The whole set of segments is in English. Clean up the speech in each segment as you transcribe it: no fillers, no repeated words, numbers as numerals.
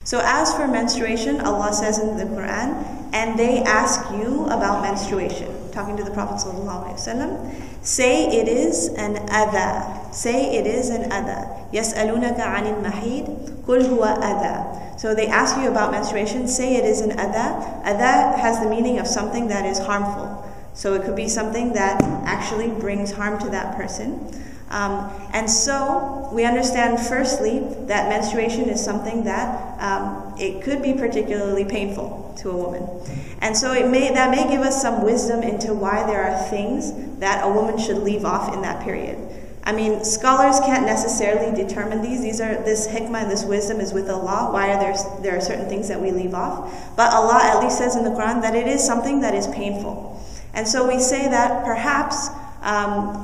So as for menstruation, Allah says in the Quran, and they ask you about menstruation, talking to the Prophet ﷺ, say it is an adha. Say it is an adha. يَسْأَلُونَكَ عَنِ الْمَحِيدِ قُلْ هُوَ adha. So they ask you about menstruation, say it is an adha. Adha has the meaning of something that is harmful. So it could be something that actually brings harm to that person. And so we understand firstly that menstruation is something that it could be particularly painful to a woman. And so that may give us some wisdom into why there are things that a woman should leave off in that period. I mean, scholars can't necessarily determine these. This hikmah and this wisdom is with Allah. Why there are certain things that we leave off. But Allah at least says in the Quran that it is something that is painful. And so we say that perhaps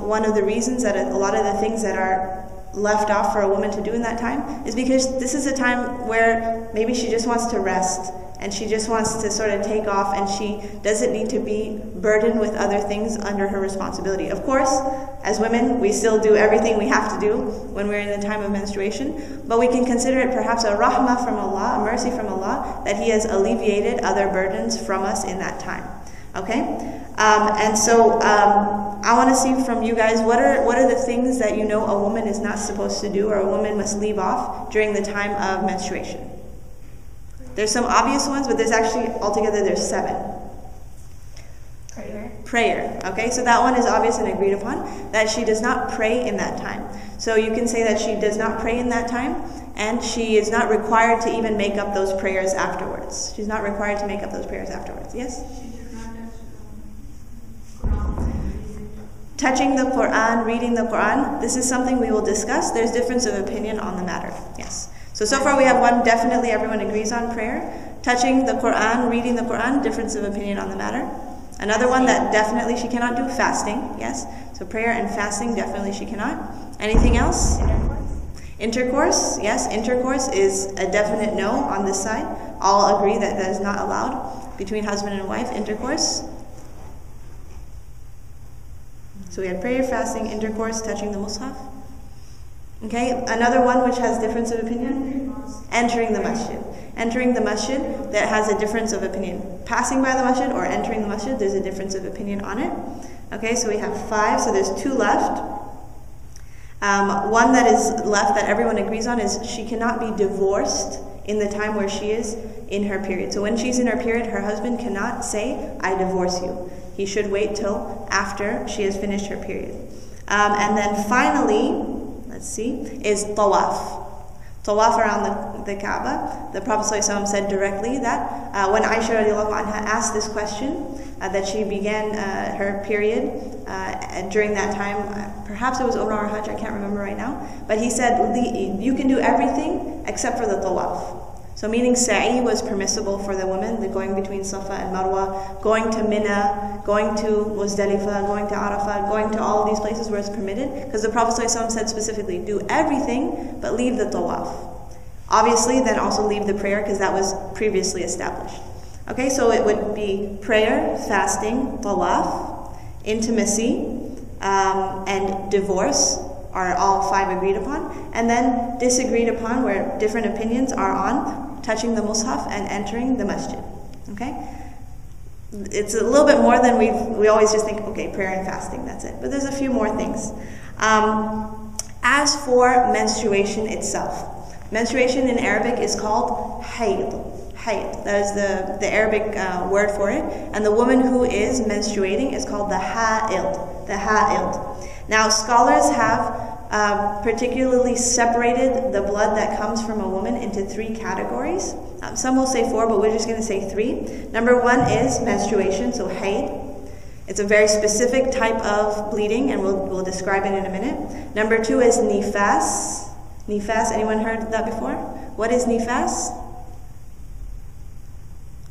one of the reasons that a lot of the things that are left off for a woman to do in that time is because this is a time where maybe she just wants to rest and she just wants to sort of take off, and she doesn't need to be burdened with other things under her responsibility. Of course, as women, we still do everything we have to do when we're in the time of menstruation, but we can consider it perhaps a rahmah from Allah, a mercy from Allah, that He has alleviated other burdens from us in that time. Okay? And so I want to see from you guys, what are the things that you know a woman is not supposed to do or a woman must leave off during the time of menstruation? There's some obvious ones, but there's actually, altogether, there's 7. Prayer. Okay, so that one is obvious and agreed upon, that she does not pray in that time. So you can say that she does not pray in that time, and she is not required to even make up those prayers afterwards. She's not required to make up those prayers afterwards. Yes? Touching the Quran, reading the Quran, this is something we will discuss. There's difference of opinion on the matter. Yes. So far we have one definitely everyone agrees on, prayer. Touching the Quran, reading the Quran, difference of opinion on the matter. Another one that definitely she cannot do, fasting. Yes. So prayer and fasting, definitely she cannot. Anything else? Intercourse. Yes, intercourse is a definite no on this side. All agree that that is not allowed between husband and wife, intercourse. So we had prayer, fasting, intercourse, touching the mushaf. Okay, another one which has difference of opinion? Entering the masjid. Entering the masjid, that has a difference of opinion. Passing by the masjid or entering the masjid, there's a difference of opinion on it. Okay, so we have 5, so there's 2 left. One that is left that everyone agrees on is she cannot be divorced in the time where she is in her period. So when she's in her period, her husband cannot say, I divorce you. He should wait till after she has finished her period. And then finally, let's see, is tawaf. Tawaf around the Kaaba. The Prophet ﷺ said directly that when Aisha radiallahu anha asked this question, that she began her period during that time, perhaps it was Umrah or Hajj, I can't remember right now, but he said, you can do everything except for the tawaf. So meaning sa'i was permissible for the women, the going between Safa and Marwa, going to Mina, going to Muzdalifah, going to Arafat, going to all of these places where it's permitted, because the Prophet ﷺ said specifically, do everything but leave the tawaf. Obviously, then also leave the prayer, because that was previously established. Okay, so it would be prayer, fasting, tawaf, intimacy, and divorce are all 5 agreed upon, and then disagreed upon, where different opinions are on touching the mushaf and entering the masjid. Okay, it's a little bit more than we always just think, okay, prayer and fasting, that's it, but there's a few more things. As for menstruation itself, menstruation in Arabic is called hayd. That is the Arabic word for it, and the woman who is menstruating is called the ha'id. Now, scholars have particularly separated the blood that comes from a woman into 3 categories. Some will say 4, but we're just going to say 3. Number 1 is menstruation, so hayd. It's a very specific type of bleeding, and we'll describe it in a minute. Number 2 is nifas. Nifas, anyone heard that before? What is nifas?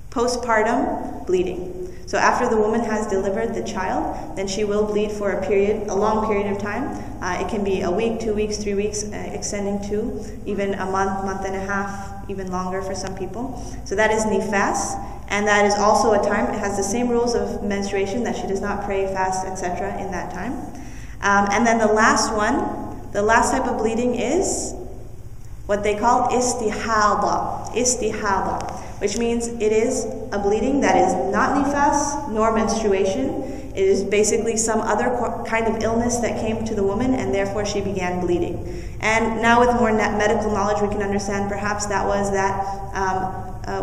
Postpartum bleeding. So after the woman has delivered the child, then she will bleed for a long period of time. It can be a week, 2 weeks, 3 weeks, extending to even a month and a half, even longer for some people. So that is nifas, and that is also a time, it has the same rules of menstruation, that she does not pray, fast, etc. in that time. And then the last one, the last type of bleeding is what they call istihada, which means it is a bleeding that is not nifas nor menstruation. It is basically some other kind of illness that came to the woman, and therefore she began bleeding. And now with more medical knowledge, we can understand perhaps that was that,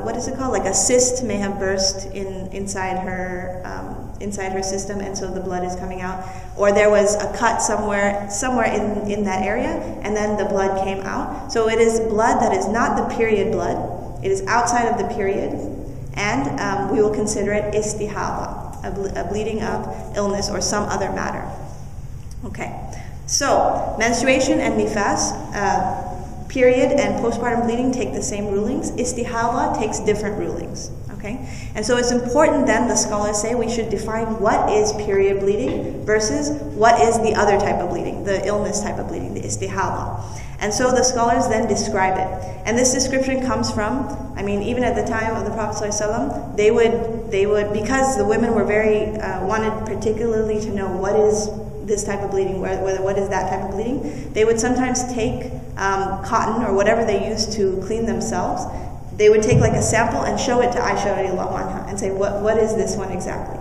what is it called? Like a cyst may have burst inside her system, and so the blood is coming out. Or there was a cut somewhere in that area, and then the blood came out. So it is blood that is not the period blood. It is outside of the period, and we will consider it istihada, a bleeding of illness or some other matter. Okay, so menstruation and nifas, period and postpartum bleeding take the same rulings. Istihada takes different rulings. Okay, and so it's important then, the scholars say, we should define what is period bleeding versus what is the other type of bleeding, the illness type of bleeding, the istihada. And so the scholars then describe it. And this description comes from, even at the time of the Prophet ﷺ, they would, because the women were very, wanted particularly to know what is this type of bleeding, what is that type of bleeding, they would sometimes take cotton or whatever they used to clean themselves. They would take like a sample and show it to Aisha radiallahu anha and say, what is this one exactly?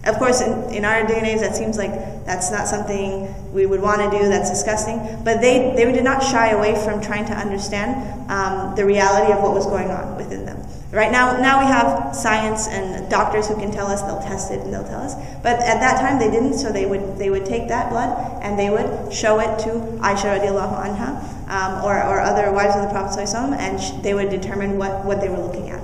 Of course, in our day and age, that seems like that's not something we would want to do, that's disgusting. But they did not shy away from trying to understand the reality of what was going on within them. Right now we have science and doctors who can tell us, they'll test it and they'll tell us. But at that time they didn't, so they would take that blood and they would show it to Aisha radiallahu anha or other wives of the Prophet ﷺ, and they would determine what they were looking at.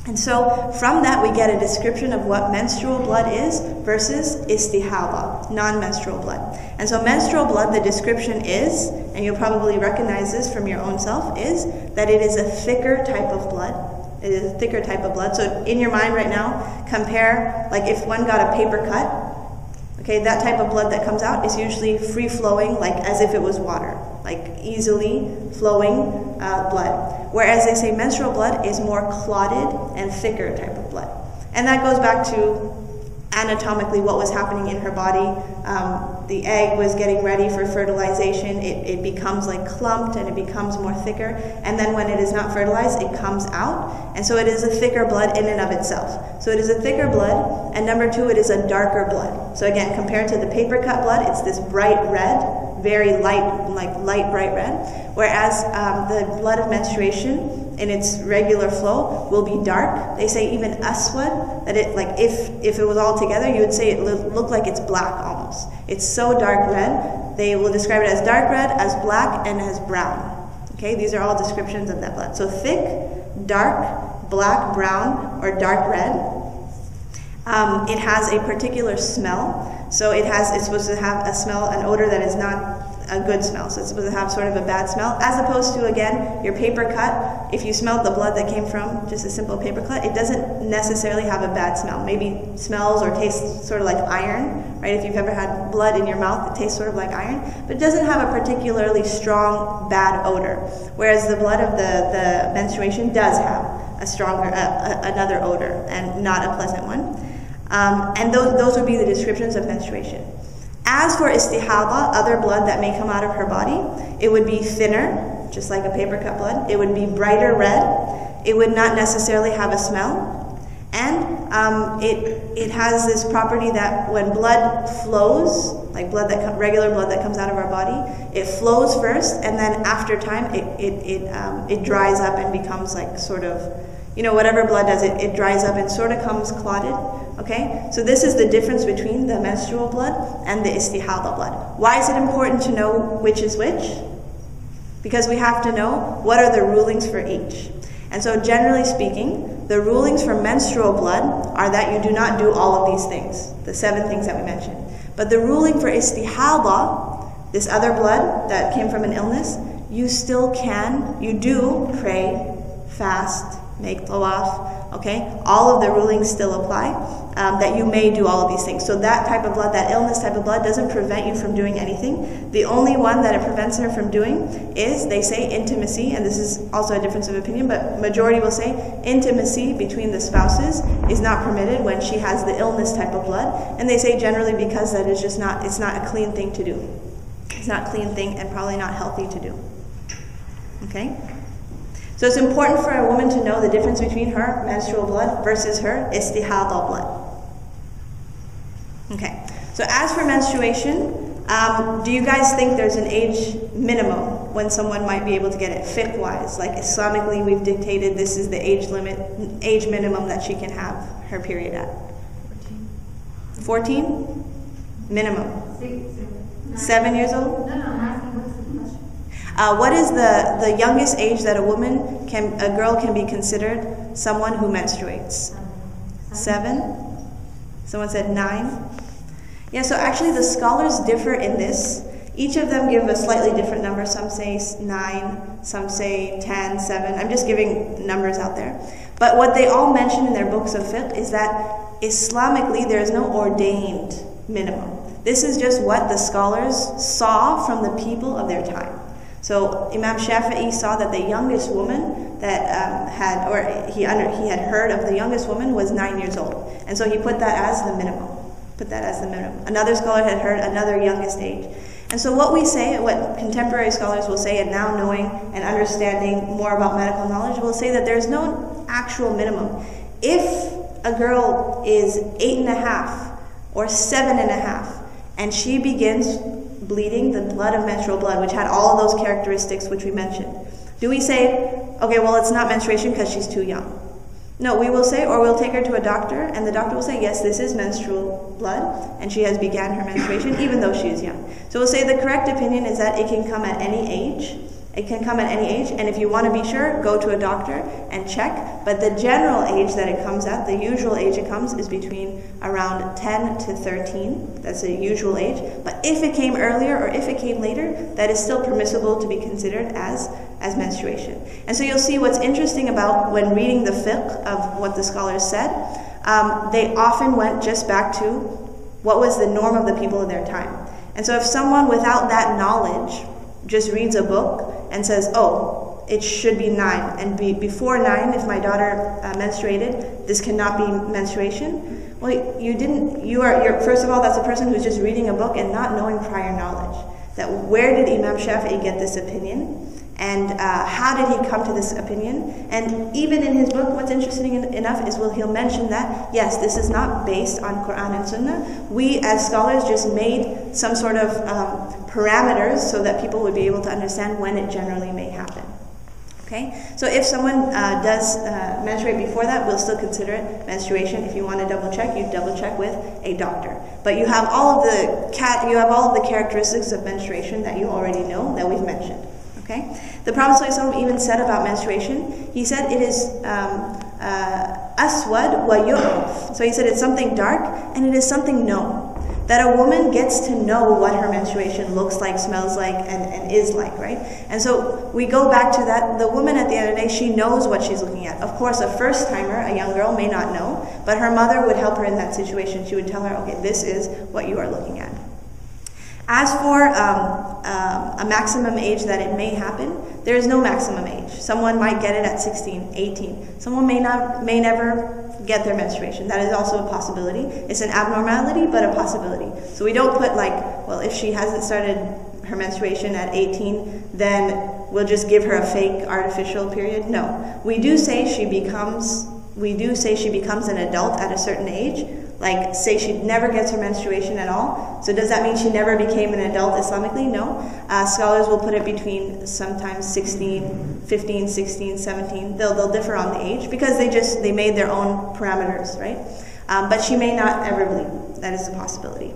And so from that we get a description of what menstrual blood is versus istihada, non-menstrual blood. And so menstrual blood, the description is, and you'll probably recognize this from your own self, is that it is a thicker type of blood. It is a thicker type of blood. So in your mind right now, compare, like if one got a paper cut, okay, that type of blood that comes out is usually free-flowing, like as if it was water, like easily flowing blood. Whereas they say menstrual blood is more clotted and thicker type of blood. And that goes back to anatomically what was happening in her body. The egg was getting ready for fertilization. It becomes like clumped and it becomes more thicker. And then when it is not fertilized, it comes out. And so it is a thicker blood in and of itself. So it is a thicker blood. And number two, it is a darker blood. So again, compared to the paper cut blood, it's this bright red, very light, light bright red. Whereas the blood of menstruation in its regular flow will be dark. They say even aswad, that it, like if it was all together, you would say it looked like it's black almost. It's so dark red. They will describe it as dark red, as black, and as brown. Okay, these are all descriptions of that blood. So thick, dark, black, brown, or dark red. It has a particular smell. So it's supposed to have a smell, an odor that is not a good smell. So it's supposed to have sort of a bad smell, as opposed to, again, your paper cut. If you smelled the blood that came from just a simple paper cut, it doesn't necessarily have a bad smell. Maybe smells or tastes sort of like iron, right? If you've ever had blood in your mouth, it tastes sort of like iron, but it doesn't have a particularly strong, bad odor. Whereas the blood of the menstruation does have a stronger, another odor, and not a pleasant one. And those would be the descriptions of menstruation. As for istihada, other blood that may come out of her body, it would be thinner, just like a paper cut blood. It would be brighter red. It would not necessarily have a smell. And it has this property that when blood flows, like regular blood that comes out of our body, it flows first, and then after time it dries up and becomes like sort of, whatever blood does, it dries up and sort of comes clotted. Okay, so this is the difference between the menstrual blood and the istihada blood. Why is it important to know which is which? Because we have to know what are the rulings for each. And so generally speaking, the rulings for menstrual blood are that you do not do all of these things, the 7 things that we mentioned. But the ruling for istihada, this other blood that came from an illness, you do pray, fast, make tawaf, okay? All of the rulings still apply, that you may do all of these things. So that type of blood, that illness type of blood, doesn't prevent you from doing anything. The only one that it prevents her from doing is, they say, intimacy, and this is also a difference of opinion, but majority will say intimacy between the spouses is not permitted when she has the illness type of blood, and they say generally because that is just it's not a clean thing to do. It's not a clean thing and probably not healthy to do. Okay? So it's important for a woman to know the difference between her menstrual blood versus her istihada blood. Okay, so as for menstruation, do you guys think there's an age minimum when someone might be able to get it, fiqh-wise? Like Islamically, we've dictated this is the age minimum that she can have her period at. 14? Minimum. 7 years old? No, I'm asking what's the question. What is the youngest age that a girl can be considered someone who menstruates? 7? Someone said 9? Yeah, so actually the scholars differ in this. Each of them give a slightly different number. Some say 9, some say 10, 7. I'm just giving numbers out there. But what they all mention in their books of fiqh is that Islamically there is no ordained minimum. This is just what the scholars saw from the people of their time. So Imam Shafi'i saw that the youngest woman that he had heard of the youngest woman was 9 years old. And so he put that as the minimum. Another scholar had heard another youngest age. And so what we say, what contemporary scholars will say, and now knowing and understanding more about medical knowledge, will say that there's no actual minimum. If a girl is 8.5 or 7.5, and she begins bleeding the blood of menstrual blood, which had all of those characteristics which we mentioned, do we say, okay, well, it's not menstruation because she's too young? No, we will say, or we'll take her to a doctor, and the doctor will say, yes, this is menstrual blood, and she has began her menstruation, even though she is young. So we'll say the correct opinion is that it can come at any age. It can come at any age, and if you want to be sure, go to a doctor and check. But the general age that it comes at, the usual age it comes, is between around 10 to 13. That's the usual age. But if it came earlier or if it came later, that is still permissible to be considered as menstruation. And so you'll see what's interesting about when reading the fiqh of what the scholars said, they often went just back to what was the norm of the people of their time. And so if someone without that knowledge just reads a book and says, oh, it should be 9, and before 9, if my daughter menstruated, this cannot be menstruation. Well, you're first of all, that's a person who's just reading a book and not knowing prior knowledge. That where did Imam Shafi'i get this opinion? And how did he come to this opinion? And even in his book, what's interesting enough is he'll mention that, yes, this is not based on Quran and Sunnah. We as scholars just made some sort of parameters so that people would be able to understand when it generally may happen. Okay? So if someone does menstruate before that, we'll still consider it menstruation. If you want to double check, you double check with a doctor. But you have all of the characteristics of menstruation that you already know that we've mentioned. Okay? The Prophet ﷺ even said about menstruation, he said it is aswad wa yu'raf. So he said it's something dark and it is something known. That a woman gets to know what her menstruation looks like, smells like, and is like, right? And so we go back to that. The woman at the end of the day, she knows what she's looking at. Of course, a first timer, a young girl, may not know, but her mother would help her in that situation. She would tell her, okay, this is what you are looking at. As for a maximum age that it may happen, there is no maximum age. Someone might get it at 16, 18. Someone may never get their menstruation. That is also a possibility. It's an abnormality, but a possibility. So we don't put well, if she hasn't started her menstruation at 18, then we'll just give her a fake artificial period. No. We do say she becomes an adult at a certain age. Like, say she never gets her menstruation at all. So does that mean she never became an adult Islamically? No. Scholars will put it between sometimes 15, 16, 17. They'll differ on the age because they made their own parameters, right? But she may not ever bleed. That is a possibility.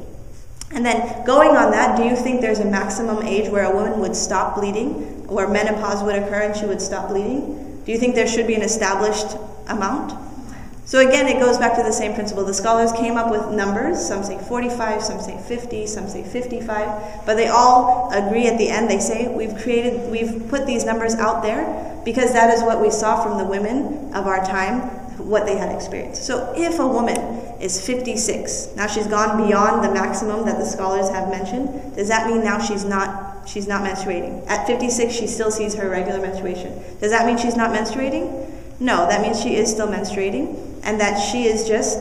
And then going on that, do you think there's a maximum age where a woman would stop bleeding, where menopause would occur and she would stop bleeding? Do you think there should be an established amount? So again, it goes back to the same principle. The scholars came up with numbers. Some say 45, some say 50, some say 55. But they all agree at the end. They say, we've put these numbers out there because that is what we saw from the women of our time, what they had experienced. So if a woman is 56, now she's gone beyond the maximum that the scholars have mentioned, does that mean now she's not menstruating? At 56, she still sees her regular menstruation. Does that mean she's not menstruating? No, that means she is still menstruating, and that she is just,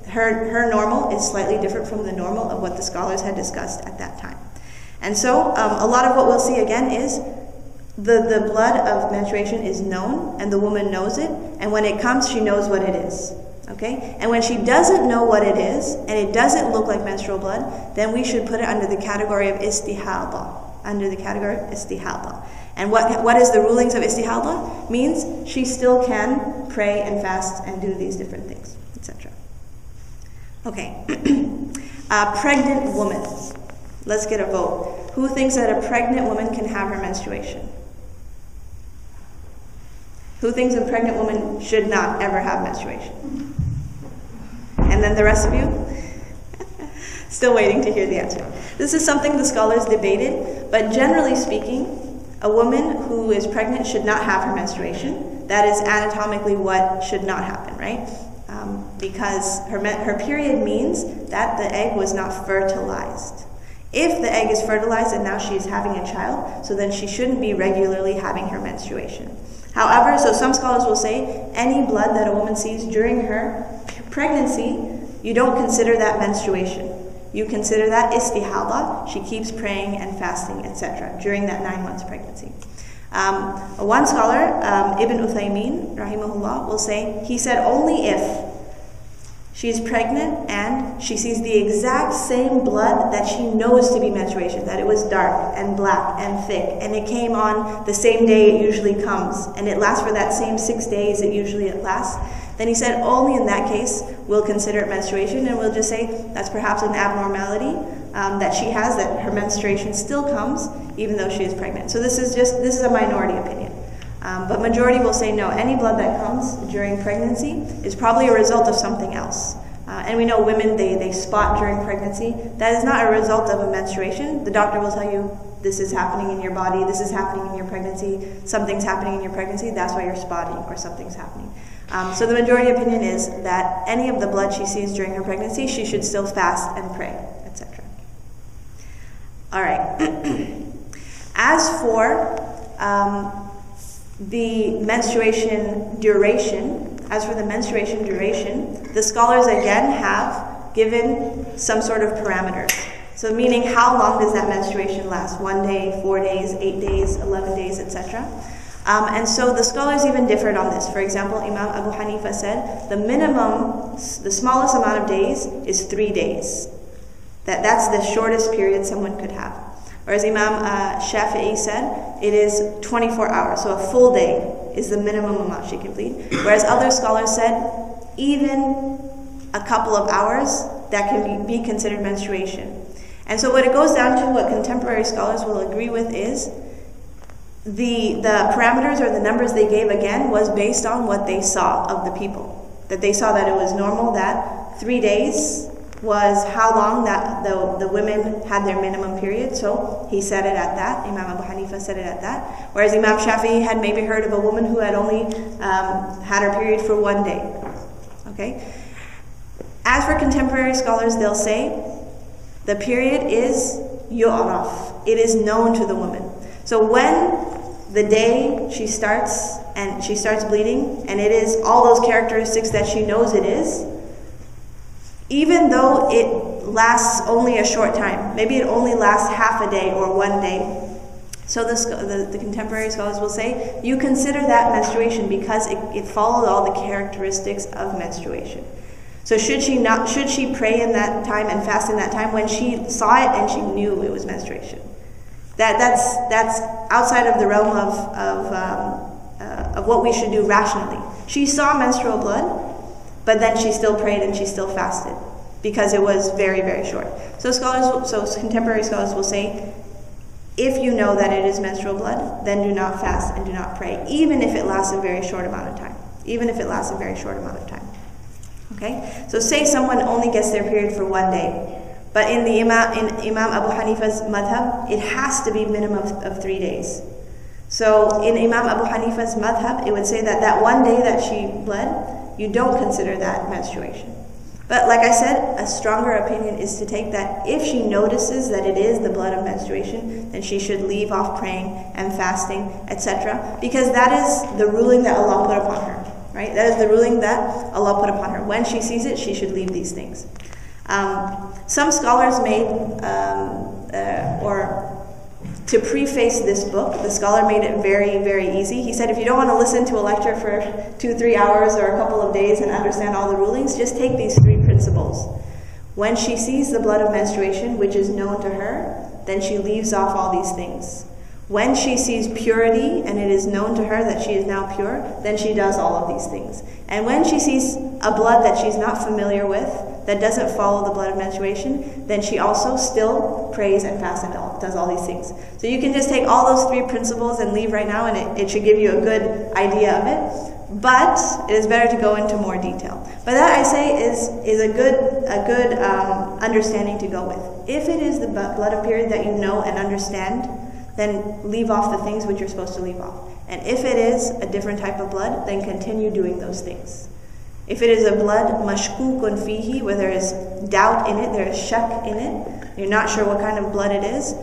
her normal is slightly different from the normal of what the scholars had discussed at that time. And so a lot of what we'll see again is the blood of menstruation is known, and the woman knows it, and when it comes, she knows what it is. Okay? And when she doesn't know what it is, and it doesn't look like menstrual blood, then we should put it under the category of istihada. Under the category of istihada. And what is the rulings of istihada? Means she still can pray and fast and do these different things, etc. Okay. Pregnant woman. Let's get a vote. Who thinks that a pregnant woman can have her menstruation? Who thinks a pregnant woman should not ever have menstruation? And then the rest of you? Still waiting to hear the answer. This is something the scholars debated, but generally speaking, a woman who is pregnant should not have her menstruation. That is anatomically what should not happen, right? Because her period means that the egg was not fertilized. If the egg is fertilized and now she's having a child, so then she shouldn't be regularly having her menstruation. However, so some scholars will say any blood that a woman sees during her pregnancy, you don't consider that menstruation. You consider that istihada. She keeps praying and fasting, etc. during that 9 months pregnancy. One scholar, Ibn Uthaymin, rahimahullah, will say, he said only if she's pregnant and she sees the exact same blood that she knows to be menstruation, that it was dark and black and thick, and it came on the same day it usually comes, and it lasts for that same 6 days it usually lasts, then he said only in that case we'll consider it menstruation, and we'll just say that's perhaps an abnormality that she has, that her menstruation still comes even though she is pregnant. So this is a minority opinion. But majority will say no, any blood that comes during pregnancy is probably a result of something else. And we know women, they spot during pregnancy. That is not a result of a menstruation. The doctor will tell you, this is happening in your body, this is happening in your pregnancy, something's happening in your pregnancy, that's why you're spotting, or something's happening. So the majority opinion is that any of the blood she sees during her pregnancy, she should still fast and pray, etc. Alright. As for the menstruation duration, the scholars again have given some sort of parameters. So meaning how long does that menstruation last? 1 day, 4 days, 8 days, 11 days, etc. And so the scholars even differed on this. For example, Imam Abu Hanifa said the smallest amount of days is 3 days. That's the shortest period someone could have. Whereas Imam Shafi'i said it is 24 hours, so a full day is the minimum amount she can bleed. Whereas other scholars said even a couple of hours, that can be considered menstruation. And so what it goes down to, what contemporary scholars will agree with, is the parameters or the numbers they gave again was based on what they saw of the people. That they saw that it was normal that 3 days was how long that the women had their minimum period, so he said it at that. Imam Abu Hanifa said it at that. Whereas Imam Shafi'i had maybe heard of a woman who had only had her period for 1 day. Okay. As for contemporary scholars, they'll say the period is yu'raf. It is known to the woman. So when the day she starts bleeding, and it is all those characteristics that she knows it is, even though it lasts only a short time, maybe it only lasts half a day or 1 day, so the contemporary scholars will say, you consider that menstruation because it followed all the characteristics of menstruation. So should she pray in that time and fast in that time when she saw it and she knew it was menstruation? That's outside of the realm of what we should do rationally. She saw menstrual blood, but then she still prayed and she still fasted because it was very, very short. So contemporary scholars will say, if you know that it is menstrual blood, then do not fast and do not pray, even if it lasts a very short amount of time. Okay? So say someone only gets their period for 1 day, but in Imam Abu Hanifa's madhab, it has to be minimum of 3 days. So in Imam Abu Hanifa's madhab, it would say that 1 day that she bled, you don't consider that menstruation. But like I said, a stronger opinion is to take that if she notices that it is the blood of menstruation, then she should leave off praying and fasting, etc. Because that is the ruling that Allah put upon her, right? That is the ruling that Allah put upon her. When she sees it, she should leave these things. Some scholars made, to preface this book, the scholar made it very, very easy. He said, if you don't want to listen to a lecture for 2-3 hours or a couple of days and understand all the rulings, just take these 3 principles. When she sees the blood of menstruation, which is known to her, then she leaves off all these things. When she sees purity and it is known to her that she is now pure, then she does all of these things. And when she sees a blood that she's not familiar with, that doesn't follow the blood of menstruation, then she also still prays and fasts and does all these things. So you can just take all those 3 principles and leave right now, and it should give you a good idea of it. But it is better to go into more detail. But that, I say, is a good understanding to go with. If it is the blood of period that you know and understand, then leave off the things which you're supposed to leave off. And if it is a different type of blood, then continue doing those things. If it is a blood mashkukun fihi, where there is doubt in it, there is shak in it, you're not sure what kind of blood it is,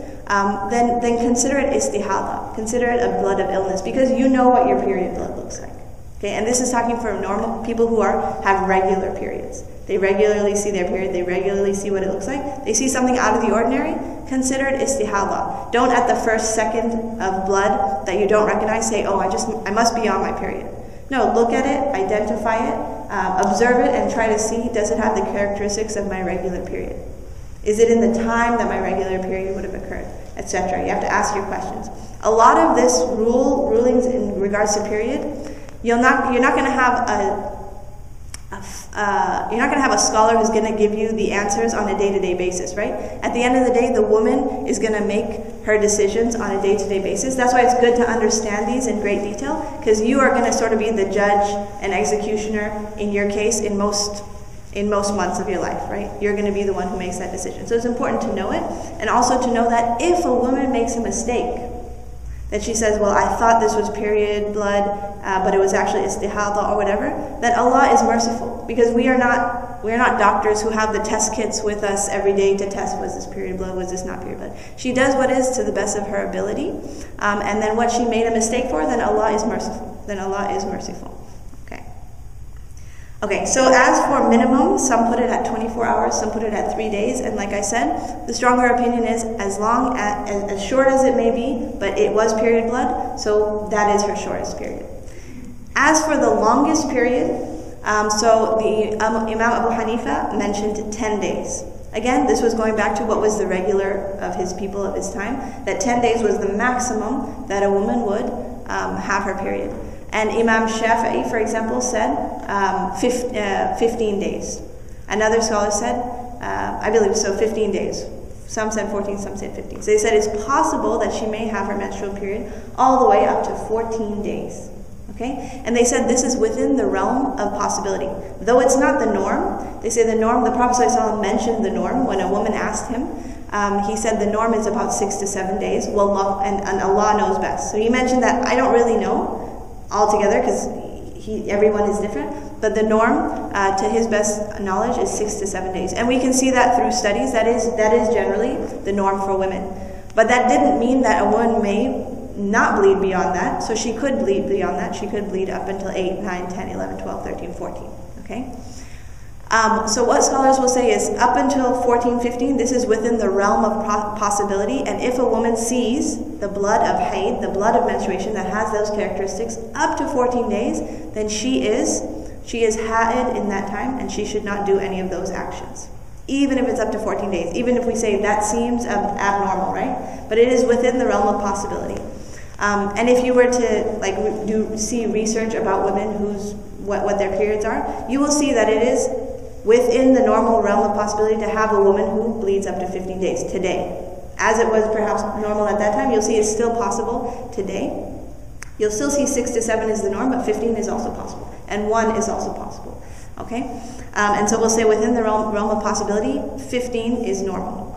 then consider it istihada. Consider it a blood of illness, because you know what your period blood looks like. Okay, and this is talking for normal people who have regular periods. They regularly see their period, they regularly see what it looks like. They see something out of the ordinary, consider it istihada. Don't at the first second of blood that you don't recognize say, oh, I must be on my period. No, look at it, identify it, observe it, and try to see, does it have the characteristics of my regular period? Is it in the time that my regular period would have occurred, etc.? You have to ask your questions. A lot of this rulings in regards to period, you're not going to have a scholar who's going to give you the answers on a day-to-day basis, right? At the end of the day, the woman is going to make her decisions on a day-to-day basis. That's why it's good to understand these in great detail, because you are going to sort of be the judge and executioner in your case in most months of your life, right? You're going to be the one who makes that decision. So it's important to know it, and also to know that if a woman makes a mistake, that she says, well, I thought this was period blood, but it was actually istihada or whatever, that Allah is merciful, because we are not doctors who have the test kits with us every day to test, was this period blood, was this not period blood. She does what is to the best of her ability, and then what she made a mistake for, then Allah is merciful. Then Allah is merciful. Okay, so as for minimum, some put it at 24 hours, some put it at 3 days, and like I said, the stronger opinion is as short as it may be, but it was period blood, so that is her shortest period. As for the longest period, so the Imam Abu Hanifa mentioned 10 days. Again, this was going back to what was the regular of his people of his time, that 10 days was the maximum that a woman would have her period. And Imam Shafi'i, for example, said 15 days. Another scholar said, I believe so, 15 days. Some said 14, some said 15. So they said it's possible that she may have her menstrual period all the way up to 14 days. Okay? And they said this is within the realm of possibility. Though it's not the norm, they say the norm, the Prophet ﷺ mentioned the norm when a woman asked him. He said the norm is about 6 to 7 days. Wallah, and Allah knows best. So he mentioned that I don't really know altogether, because everyone is different, but the norm to his best knowledge is 6 to 7 days, and we can see that through studies. That is generally the norm for women, but that didn't mean that a woman may not bleed beyond that. So she could bleed beyond that. She could bleed up until 8, 9, 10, 11, 12, 13, 14. Okay. So what scholars will say is up until 14, 15, this is within the realm of possibility, and if a woman sees the blood of haid, the blood of menstruation that has those characteristics up to 14 days, then she is ha'id in that time, and she should not do any of those actions. Even if it's up to 14 days, even if we say that seems abnormal, right? But it is within the realm of possibility. And if you were to see research about women what their periods are, you will see that it is within the normal realm of possibility to have a woman who bleeds up to 15 days today. As it was perhaps normal at that time, you'll see it's still possible today. You'll still see 6 to 7 is the norm, but 15 is also possible. And 1 is also possible. Okay? And so we'll say within the realm of possibility, 15 is normal.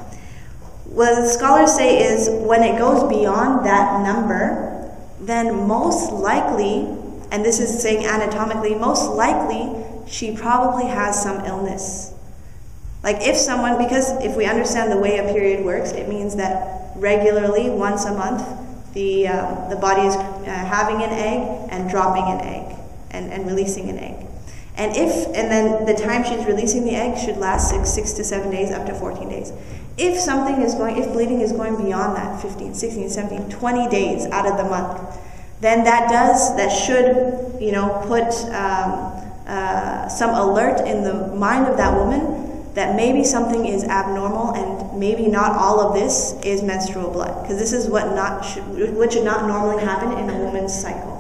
What the scholars say is when it goes beyond that number, then most likely, and this is saying anatomically, most likely she probably has some illness. Like because if we understand the way a period works, it means that regularly, once a month, the body is having an egg and dropping an egg and releasing an egg. And then the time she's releasing the egg should last 6 to 7 days, up to 14 days. If bleeding is going beyond that, 15, 16, 17, 20 days out of the month, then that should, put some alert in the mind of that woman that maybe something is abnormal and maybe not all of this is menstrual blood, because this is what should not normally happen in a woman's cycle.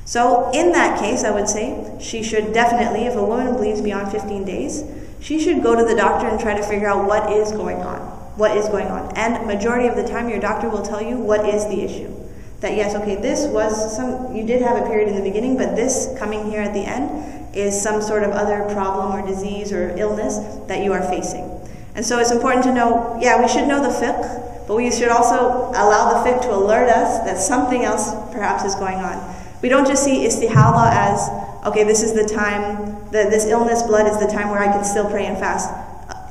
So in that case, I would say she should definitely, if a woman bleeds beyond 15 days, she should go to the doctor and try to figure out what is going on. And majority of the time, your doctor will tell you what is the issue. That yes, okay, you did have a period in the beginning, but this coming here at the end is some sort of other problem or disease or illness that you are facing. And so it's important to know, we should know the fiqh, but we should also allow the fiqh to alert us that something else perhaps is going on. We don't just see istihala as, okay, this is the time, this illness blood is the time where I can still pray and fast.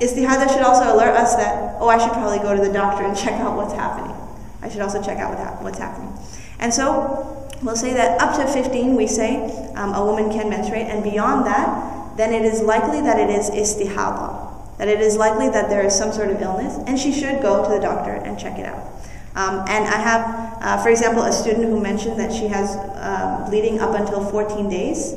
Istihada should also alert us that, I should probably go to the doctor and check out what's happening. I should also check out what's happening. And so we'll say that up to 15, we say a woman can menstruate, and beyond that, then it is likely that it is istihada, that it is likely that there is some sort of illness, and she should go to the doctor and check it out. And I have, for example, a student who mentioned that she has bleeding up until 14 days,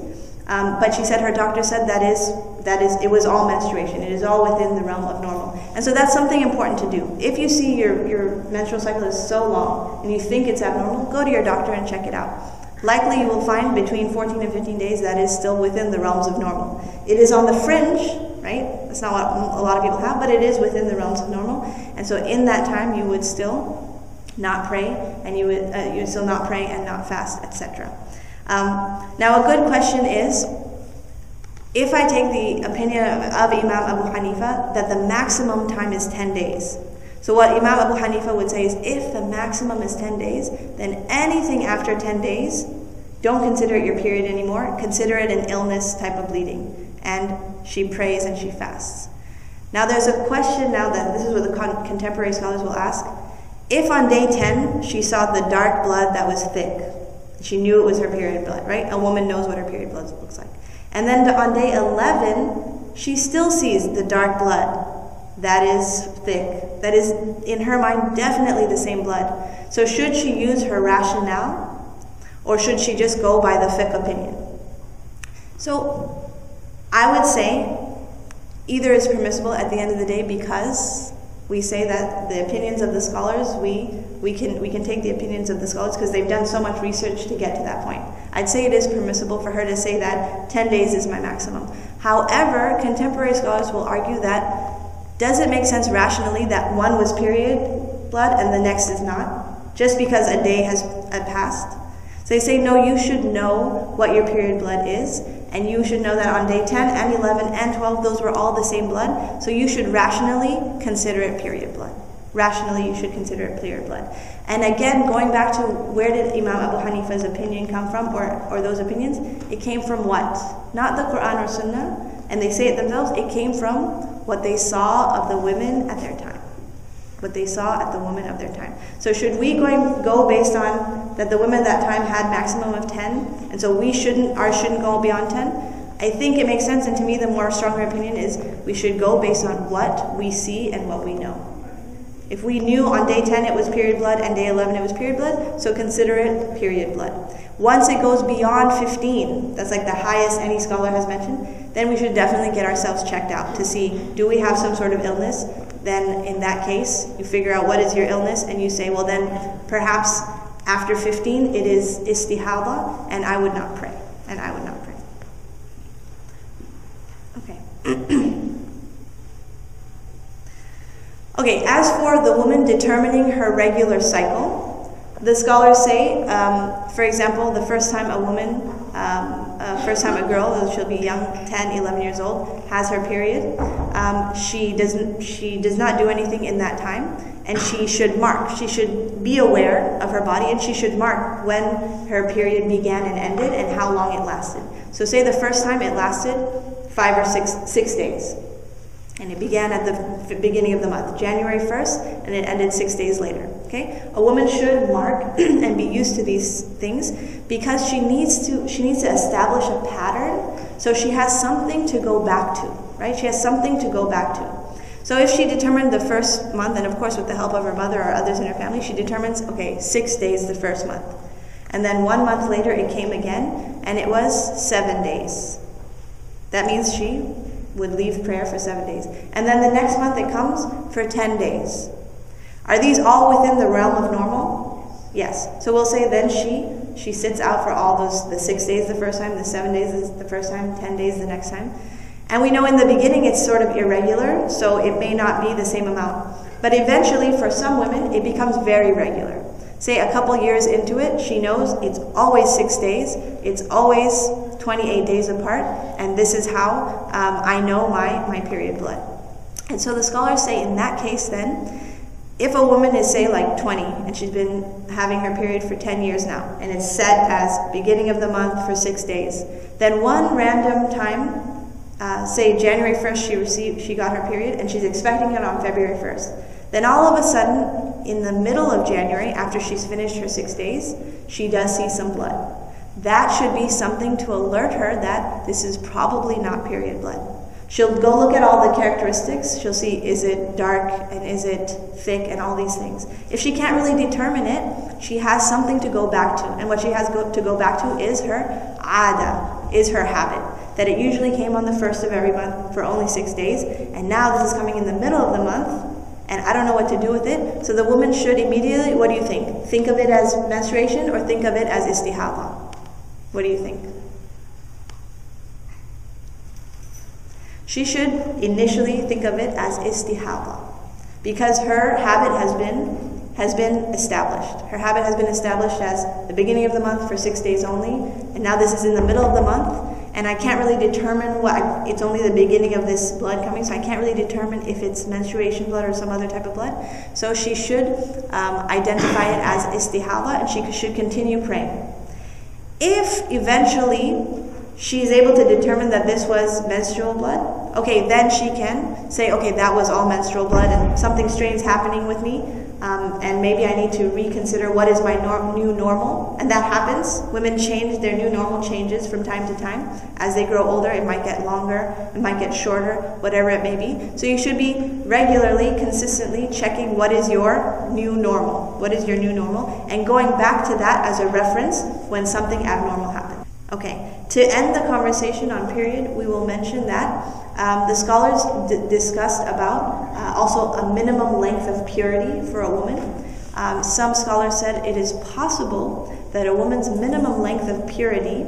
but she said her doctor said it was all menstruation. It is all within the realm of normal. And so that's something important to do. If you see your menstrual cycle is so long and you think it's abnormal, go to your doctor and check it out. Likely you will find between 14 and 15 days that is still within the realms of normal. It is on the fringe, right? That's not what a lot of people have, but it is within the realms of normal. And so in that time you would still not pray, and you would still not pray and not fast, etc. Now a good question is, if I take the opinion of Imam Abu Hanifa that the maximum time is 10 days. So what Imam Abu Hanifa would say is, if the maximum is 10 days, then anything after 10 days, don't consider it your period anymore, consider it an illness type of bleeding. And she prays and she fasts. Now there's a question now that this is what the contemporary scholars will ask. If on day 10 she saw the dark blood that was thick, she knew it was her period blood, right? A woman knows what her period blood looks like. And then on day 11, she still sees the dark blood that is thick, that is in her mind definitely the same blood. So should she use her rationale, or should she just go by the fiqh opinion? So I would say either is permissible at the end of the day, because we say that the opinions of the scholars, we can take the opinions of the scholars because they've done so much research to get to that point. I'd say it is permissible for her to say that 10 days is my maximum. However, contemporary scholars will argue that, does it make sense rationally that one was period blood and the next is not, just because a day has passed? So they say, no, you should know what your period blood is, and you should know that on day 10 and 11 and 12, those were all the same blood, so you should rationally consider it period blood. Rationally, you should consider it period blood. And again, going back to where did Imam Abu Hanifa's opinion come from, or those opinions? It came from what? Not the Quran or Sunnah, and they say it themselves, it came from what they saw of the women at their time. What they saw at the women of their time. So should we go based on that the women at that time had maximum of 10, and so ours shouldn't go beyond 10? I think it makes sense, and to me the more stronger opinion is we should go based on what we see and what we know. If we knew on day 10 it was period blood and day 11 it was period blood, so consider it period blood. Once it goes beyond 15, that's like the highest any scholar has mentioned, then we should definitely get ourselves checked out to see, do we have some sort of illness? Then in that case, you figure out what is your illness, and you say, well then perhaps after 15 it is istihada, and I would not pray. And I would not pray. Okay. Okay, as for the woman determining her regular cycle, the scholars say, for example, the first time a woman, a girl, she'll be young, 10, 11 years old, has her period, she does not do anything in that time, and she should mark. She should be aware of her body, and she should mark when her period began and ended and how long it lasted. So say the first time it lasted 5 or 6 days. And it began at the beginning of the month, January 1st, and it ended 6 days later. Okay? A woman should mark and be used to these things because she needs to establish a pattern So she has something to go back to, right? She has something to go back to. So if she determined the first month, and of course with the help of her mother or others in her family, she determines, okay, 6 days the first month. And then 1 month later it came again, and it was 7 days. That means she would leave prayer for 7 days. And then the next month it comes for 10 days. Are these all within the realm of normal? Yes. So we'll say then she sits out for all those, the 6 days the first time, the 7 days the first time, 10 days the next time. And we know in the beginning it's sort of irregular, so it may not be the same amount. But eventually, for some women, it becomes very regular. Say a couple years into it, she knows it's always 6 days, it's always 28 days apart, and this is how I know my period blood. And so the scholars say in that case then, if a woman is, say, like 20, and she's been having her period for 10 years now, and it's set as beginning of the month for 6 days, then one random time, say January 1st she got her period, and she's expecting it on February 1st. Then all of a sudden, in the middle of January, after she's finished her 6 days, she does see some blood. That should be something to alert her that this is probably not period blood. She'll go look at all the characteristics. She'll see, is it dark and is it thick and all these things. If she can't really determine it, she has something to go back to. And what she has to go back to is her ada, is her habit. That it usually came on the first of every month for only 6 days. And now this is coming in the middle of the month, and I don't know what to do with it. So the woman should immediately, what do you think? Think of it as menstruation or think of it as istihada? What do you think? She should initially think of it as istihada, because her habit has been established. Her habit has been established as the beginning of the month for 6 days only, and now this is in the middle of the month, and I can't really determine it's only the beginning of this blood coming, so I can't really determine if it's menstruation blood or some other type of blood. So she should identify it as istihada, and she should continue praying. If eventually she's able to determine that this was menstrual blood, okay, then she can say, okay, that was all menstrual blood and something strange is happening with me, and maybe I need to reconsider what is my new normal. And that happens. Women change, their new normal changes from time to time. As they grow older, it might get longer, it might get shorter, whatever it may be. So you should be regularly, consistently checking what is your new normal. What is your new normal? And going back to that as a reference when something abnormal happens. Okay, to end the conversation on period, we will mention that the scholars discussed about also a minimum length of purity for a woman. Some scholars said it is possible that a woman's minimum length of purity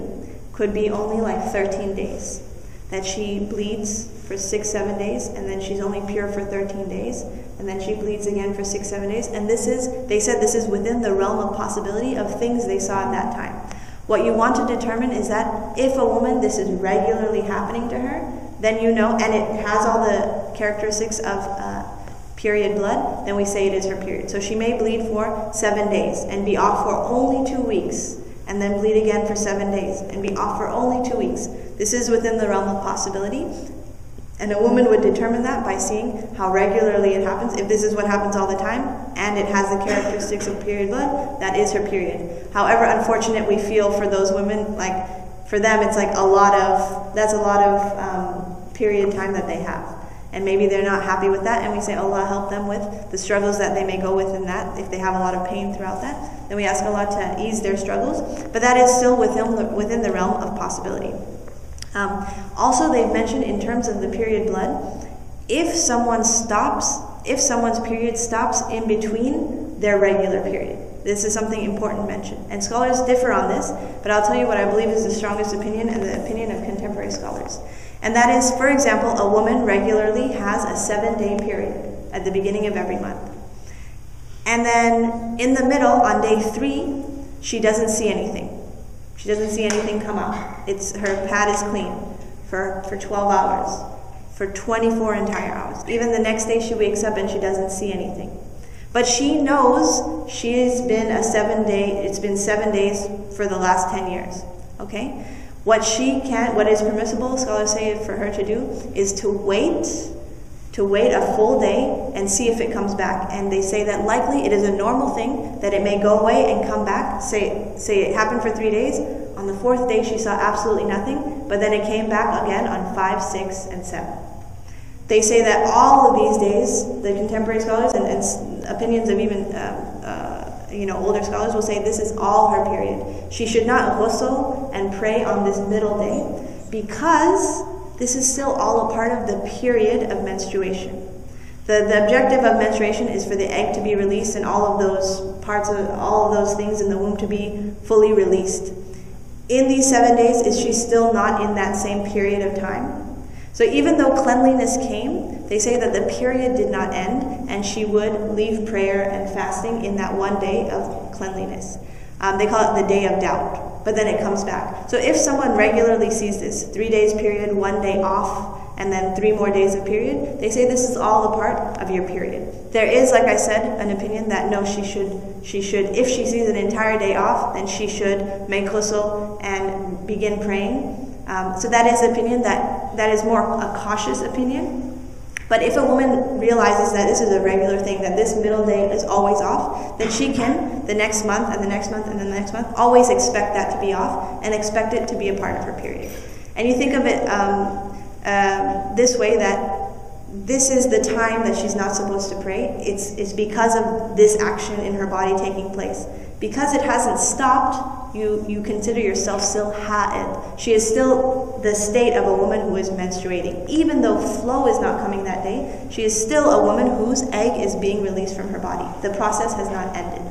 could be only like 13 days. That she bleeds for 6-7 days, and then she's only pure for 13 days, and then she bleeds again for 6-7 days. And they said this is within the realm of possibility of things they saw at that time. What you want to determine is that if a woman, this is regularly happening to her, then you know, and it has all the characteristics of period blood, then we say it is her period. So she may bleed for 7 days and be off for only 2 weeks, and then bleed again for 7 days and be off for only 2 weeks. This is within the realm of possibility. And a woman would determine that by seeing how regularly it happens. If this is what happens all the time, and it has the characteristics of period blood, that is her period. However unfortunate we feel for those women, like for them it's like that's a lot of period time that they have. And maybe they're not happy with that, and we say Allah help them with the struggles that they may go with in that. If they have a lot of pain throughout that, then we ask Allah to ease their struggles. But that is still within the realm of possibility. Also, they've mentioned in terms of the period blood, if someone's period stops in between their regular period. This is something important to mention. And scholars differ on this, but I'll tell you what I believe is the strongest opinion and the opinion of contemporary scholars. And that is, for example, a woman regularly has a 7-day period at the beginning of every month. And then in the middle, on day 3, she doesn't see anything. She doesn't see anything come out. Her pad is clean for 12 hours, for 24 entire hours. Even the next day she wakes up and she doesn't see anything. But she knows it's been 7 days for the last 10 years. Okay? What is permissible, scholars say for her to do, is to wait a full day and see if it comes back. And they say that likely it is a normal thing that it may go away and come back. Say it happened for 3 days. On the 4th day she saw absolutely nothing. but then it came back again on 5, 6, and 7. They say that all of these days, the contemporary scholars and opinions of even older scholars will say this is all her period. She should not ghusl and pray on this middle day because this is still all a part of the period of menstruation. The objective of menstruation is for the egg to be released and all of those things in the womb to be fully released. In these 7 days, is she still not in that same period of time? So even though cleanliness came, they say that the period did not end and she would leave prayer and fasting in that one day of cleanliness. They call it the day of doubt, but then it comes back. So if someone regularly sees this, 3 days period, 1 day off, and then 3 more days of period, they say this is all a part of your period. There is, like I said, an opinion that no, she should, if she sees an entire day off, then she should make ghusl and begin praying. So that is the opinion that is more a cautious opinion. But if a woman realizes that this is a regular thing, that this middle day is always off, then she can, the next month and the next month and the next month, always expect that to be off and expect it to be a part of her period. And you think of it this way, that this is the time that she's not supposed to pray. It's because of this action in her body taking place. Because it hasn't stopped, you consider yourself still ha'id. She is still the state of a woman who is menstruating. Even though flow is not coming that day, she is still a woman whose egg is being released from her body. The process has not ended.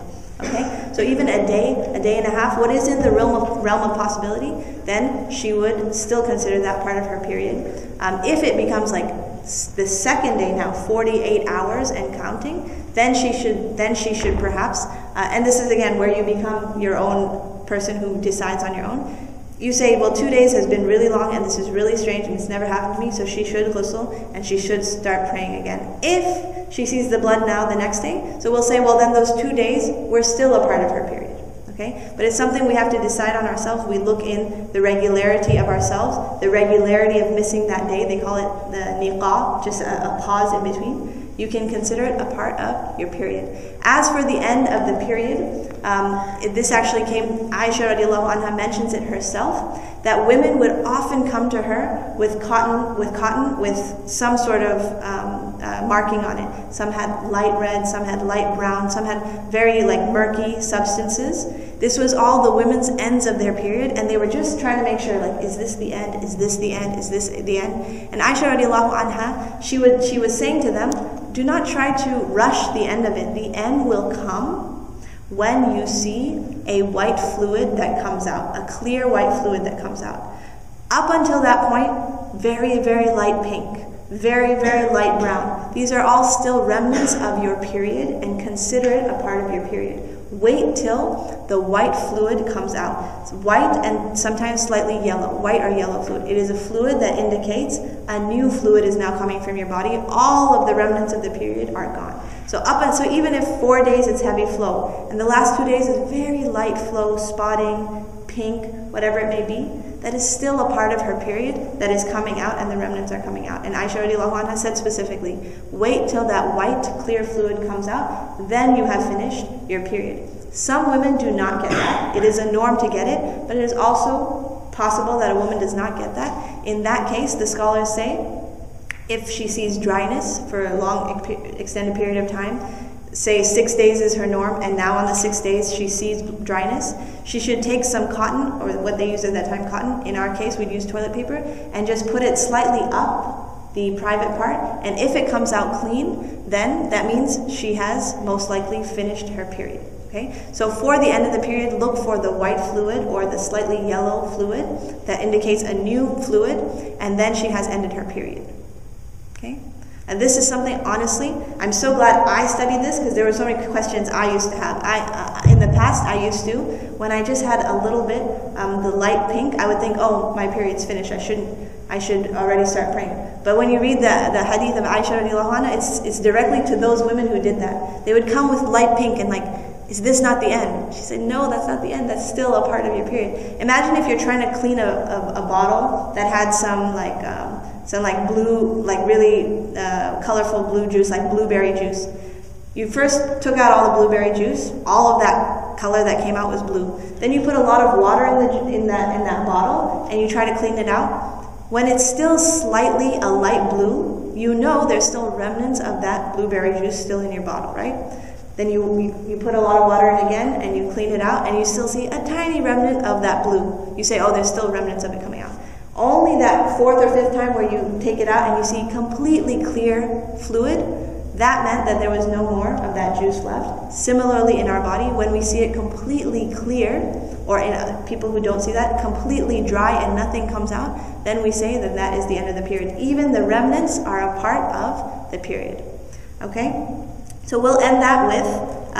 Okay? So even a day and a half, what is in the realm of possibility, then she would still consider that part of her period. If it becomes like the second day now, 48 hours and counting, then she should perhaps, and this is again where you become your own person who decides on your own. You say, well, 2 days has been really long and this is really strange and it's never happened to me, so she should ghusl and she should start praying again. If she sees the blood now the next day, so we'll say, well, then those 2 days were still a part of her period. Okay? But it's something we have to decide on ourselves. We look in the regularity of ourselves, the regularity of missing that day. They call it the niqah, just a pause in between. You can consider it a part of your period. As for the end of the period, this actually came, Aisha radiallahu anha mentions it herself, that women would often come to her with cotton with some sort of marking on it. Some had light red, some had light brown, some had very murky substances. This was all the women's ends of their period, and they were just trying to make sure, is this the end? Is this the end? Is this the end? And Aisha radiallahu anha, she was saying to them, do not try to rush the end of it. The end will come when you see a white fluid that comes out, a clear white fluid that comes out. Up until that point, very, very light pink, very, very light brown. These are all still remnants of your period, and consider it a part of your period. Wait till the white fluid comes out. It's white and sometimes slightly yellow, white or yellow fluid. It is a fluid that indicates a new fluid is now coming from your body. All of the remnants of the period are gone. So even if 4 days it's heavy flow, and the last 2 days is very light flow, spotting, pink, whatever it may be, that is still a part of her period that is coming out, and the remnants are coming out. And Aisha radiallahu anha said specifically, wait till that white clear fluid comes out, then you have finished your period. Some women do not get that. It is a norm to get it, but it is also possible that a woman does not get that. In that case, the scholars say, if she sees dryness for a long extended period of time, say 6 days is her norm, and now on the 6 days she sees dryness, she should take some cotton, or what they used at that time, cotton. In our case, we'd use toilet paper, and just put it slightly up the private part, and if it comes out clean, then that means she has most likely finished her period. Okay? So for the end of the period, look for the white fluid or the slightly yellow fluid that indicates a new fluid, and then she has ended her period. Okay? And this is something, honestly, I'm so glad I studied this, because there were so many questions I used to have. In the past, I used to, when I just had a little bit, the light pink, I would think, oh, my period's finished, I should already start praying. But when you read the hadith of Aisha radiallahu anha, it's directly to those women who did that. They would come with light pink and is this not the end? She said, no, that's not the end, that's still a part of your period. Imagine if you're trying to clean a bottle that had some blue, really colorful blue juice, like blueberry juice. You first took out all the blueberry juice, all of that that color that came out was blue. Then you put a lot of water in that bottle and you try to clean it out. When it's still slightly a light blue, you know there's still remnants of that blueberry juice still in your bottle, right? Then you put a lot of water in again and you clean it out and you still see a tiny remnant of that blue. You say, oh, there's still remnants of it coming out. Only that fourth or fifth time where you take it out and you see completely clear fluid, that meant that there was no more of that juice left. Similarly in our body, when we see it completely clear, or in other people who don't see that, completely dry and nothing comes out, then we say that that is the end of the period. Even the remnants are a part of the period. Okay? So we'll end that with,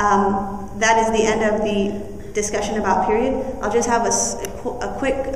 that is the end of the discussion about period. I'll just have a quick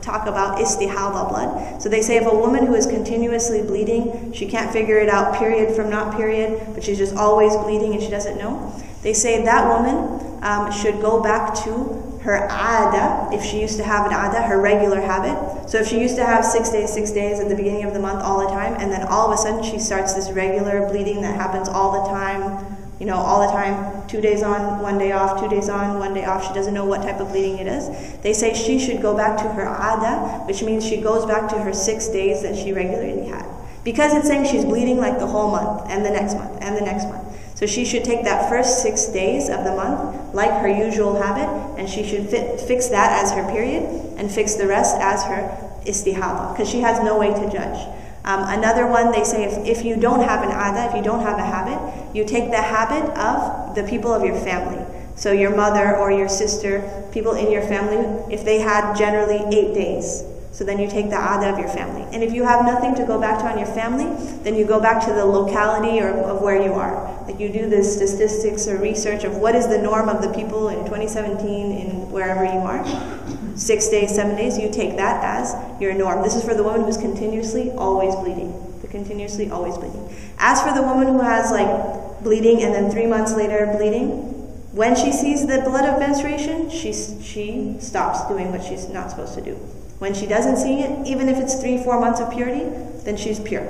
talk about istihada blood. So they say if a woman who is continuously bleeding, she can't figure it out period from not period, but she's just always bleeding and she doesn't know, they say that woman should go back to her ada, if she used to have an ada, her regular habit. So if she used to have 6 days at the beginning of the month all the time, and then all of a sudden she starts this regular bleeding that happens all the time, you know, all the time, 2 days on, 1 day off, 2 days on, 1 day off, she doesn't know what type of bleeding it is. They say she should go back to her ada, which means she goes back to her 6 days that she regularly had. Because it's saying she's bleeding like the whole month, and the next month, and the next month. So she should take that first 6 days of the month like her usual habit, and she should fix that as her period, and fix the rest as her istihada, because she has no way to judge. Another one, they say if you don't have an ada, if you don't have a habit, you take the habit of the people of your family. So your mother or your sister, people in your family, if they had generally 8 days. So then you take the ada of your family. And if you have nothing to go back to on your family, then you go back to the locality or of where you are. Like you do the statistics or research of what is the norm of the people in 2017 in wherever you are. 6 days, 7 days, you take that as your norm. This is for the woman who's continuously always bleeding. Continuously always bleeding. As for the woman who has like bleeding and then 3 months later bleeding, when she sees the blood of menstruation, she stops doing what she's not supposed to do. When she doesn't see it, even if it's 3-4 months of purity, then she's pure.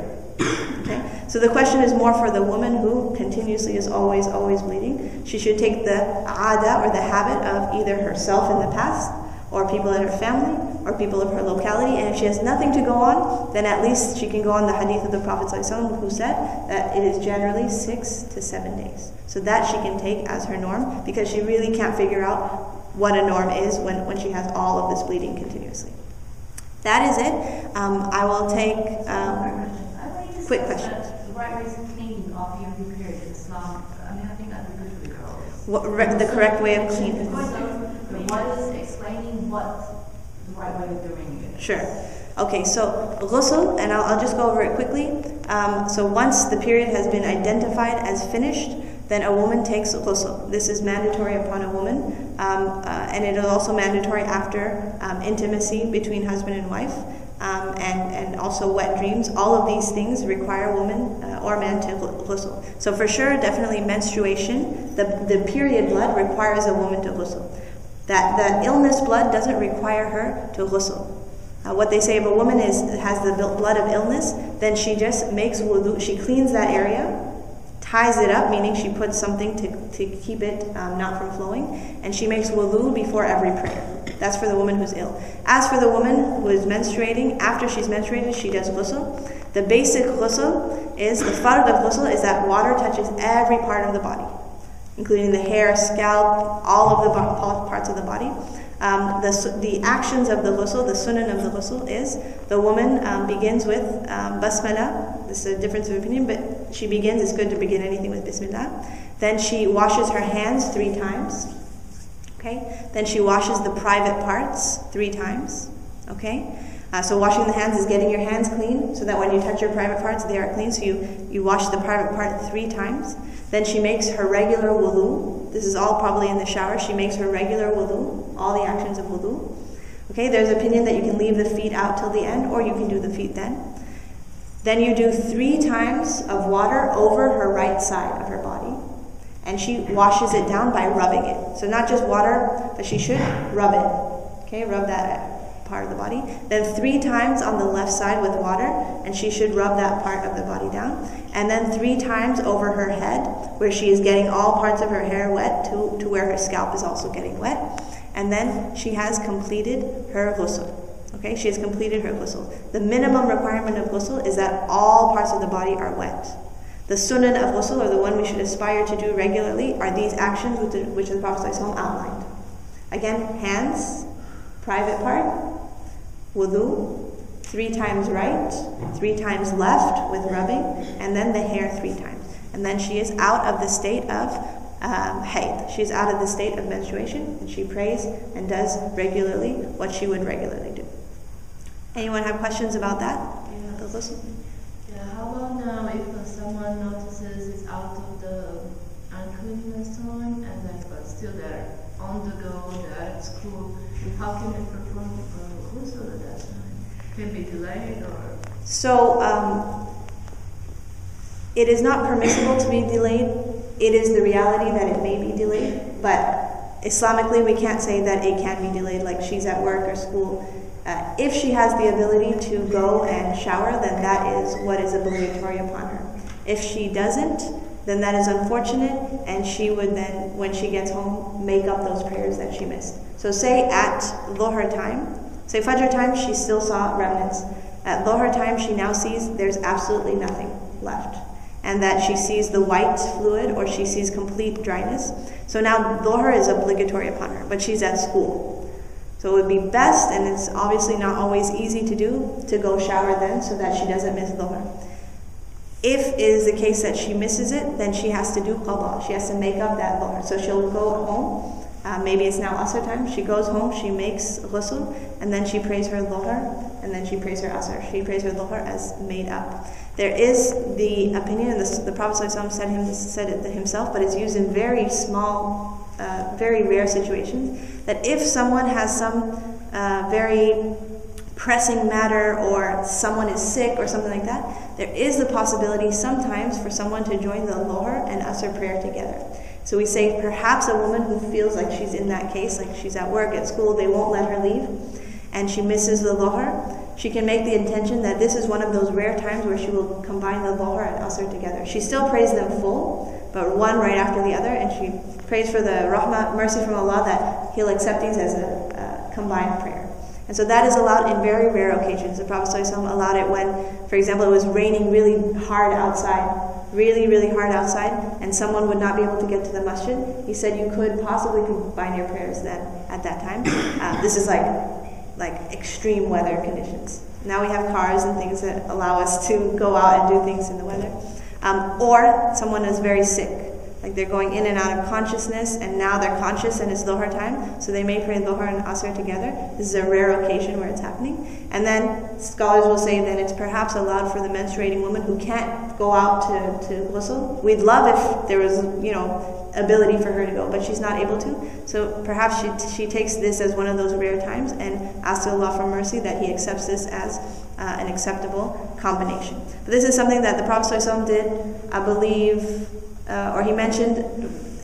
Okay? So the question is more for the woman who continuously is always bleeding. She should take the ada or the habit of either herself in the past, or people in her family, or people of her locality, and if she has nothing to go on, then at least she can go on the hadith of the Prophet ﷺ who said that it is generally 6 to 7 days. So that she can take as her norm, because she really can't figure out what a norm is when she has all of this bleeding continuously. That is it. I will take quick questions. The right way to clean after your period in Islam, I mean, I think that would be good for the girls. The correct way of cleaning. What is explaining what the right way of doing it? Sure. Okay, so ghusl, and I'll just go over it quickly. So once the period has been identified as finished, then a woman takes ghusl. This is mandatory upon a woman, and it is also mandatory after intimacy between husband and wife, and also wet dreams. All of these things require a woman or man to ghusl. So for sure, definitely menstruation, the period blood requires a woman to ghusl. That illness blood doesn't require her to ghusl. What they say, if a woman has the blood of illness, then she just makes wudu, she cleans that area, ties it up, meaning she puts something to keep it not from flowing, and she makes wudu before every prayer. That's for the woman who's ill. As for the woman who is menstruating, after she's menstruated, she does ghusl. The basic ghusl is, the fard of ghusl is that water touches every part of the body, including the hair, scalp, all of the parts of the body. The actions of the ghusl, the sunan of the ghusl is, the woman begins with basmala. This is a difference of opinion, but she begins, it's good to begin anything with bismillah. Then she washes her hands 3 times. Okay? Then she washes the private parts 3 times. Okay? So washing the hands is getting your hands clean, so that when you touch your private parts, they are clean. So you wash the private part 3 times. Then she makes her regular wudu. This is all probably in the shower. She makes her regular wudu, all the actions of wudu. Okay, there's opinion that you can leave the feet out till the end, or you can do the feet then. Then you do 3 times of water over her right side of her body. And she washes it down by rubbing it. So not just water, but she should rub it. Okay, rub that part of the body. Then 3 times on the left side with water, and she should rub that part of the body down. And then 3 times over her head, where she is getting all parts of her hair wet to where her scalp is also getting wet. And then she has completed her ghusl. Okay, she has completed her ghusl. The minimum requirement of ghusl is that all parts of the body are wet. The sunan of ghusl, or the one we should aspire to do regularly, are these actions which the Prophet ﷺ outlined. Again, hands, private part, wudu, 3 times right, 3 times left with rubbing, and then the hair 3 times. And then she is out of the state of hayd. She is out of the state of menstruation, and she prays and does regularly what she would regularly do. Anyone have questions about that? Yes. Yeah, how about now if someone notices it's out of the uncleanness time and then but still they're on the go, they're at school, how can they perform ghusl at that time? Can be delayed or? So it is not permissible to be delayed. It is the reality that it may be delayed, but Islamically we can't say that it can be delayed, like she's at work or school. If she has the ability to go and shower, then that is what is obligatory upon her. If she doesn't, then that is unfortunate, and she would then, when she gets home, make up those prayers that she missed. So say at Dhuhr time, say Fajr time, she still saw remnants. At Dhuhr time, she now sees there's absolutely nothing left, and that she sees the white fluid or she sees complete dryness. So now Dhuhr is obligatory upon her, but she's at school. So it would be best, and it's obviously not always easy to do, to go shower then so that she doesn't miss Dhuhr. If it is the case that she misses it, then she has to do qada. She has to make up that Dhuhr. So she'll go home, maybe it's now Asr time, she goes home, she makes ghusl, and then she prays her Dhuhr, and then she prays her Asr. She prays her Dhuhr as made up. There is the opinion, and the Prophet ﷺ said it himself, but it's used in very small, very rare situations, that if someone has some very pressing matter or someone is sick or something like that, there is the possibility sometimes for someone to join the Dhuhr and Asr prayer together. So we say perhaps a woman who feels like she's in that case, like she's at work, at school, they won't let her leave, and she misses the Dhuhr, she can make the intention that this is one of those rare times where she will combine the Dhuhr and Asr together. She still prays them full, but one right after the other, and she prays for the rahmah, mercy from Allah, that He'll accept these as a combined prayer. And so that is allowed in very rare occasions. The Prophet ﷺ allowed it when, for example, it was raining really hard outside, really hard outside, and someone would not be able to get to the masjid. He said you could possibly combine your prayers then at that time. This is like extreme weather conditions. Now we have cars and things that allow us to go out and do things in the weather. Or someone is very sick. Like they're going in and out of consciousness, and now they're conscious and it's Dhuhr time, so they may pray Dhuhr and Asr together. This is a rare occasion where it's happening. And then scholars will say that it's perhaps allowed for the menstruating woman who can't go out to ghusl. We'd love if there was, ability for her to go, but she's not able to. So perhaps she takes this as one of those rare times and asks Allah for mercy that He accepts this as an acceptable combination. But this is something that the Prophet ﷺ did, I believe, or he mentioned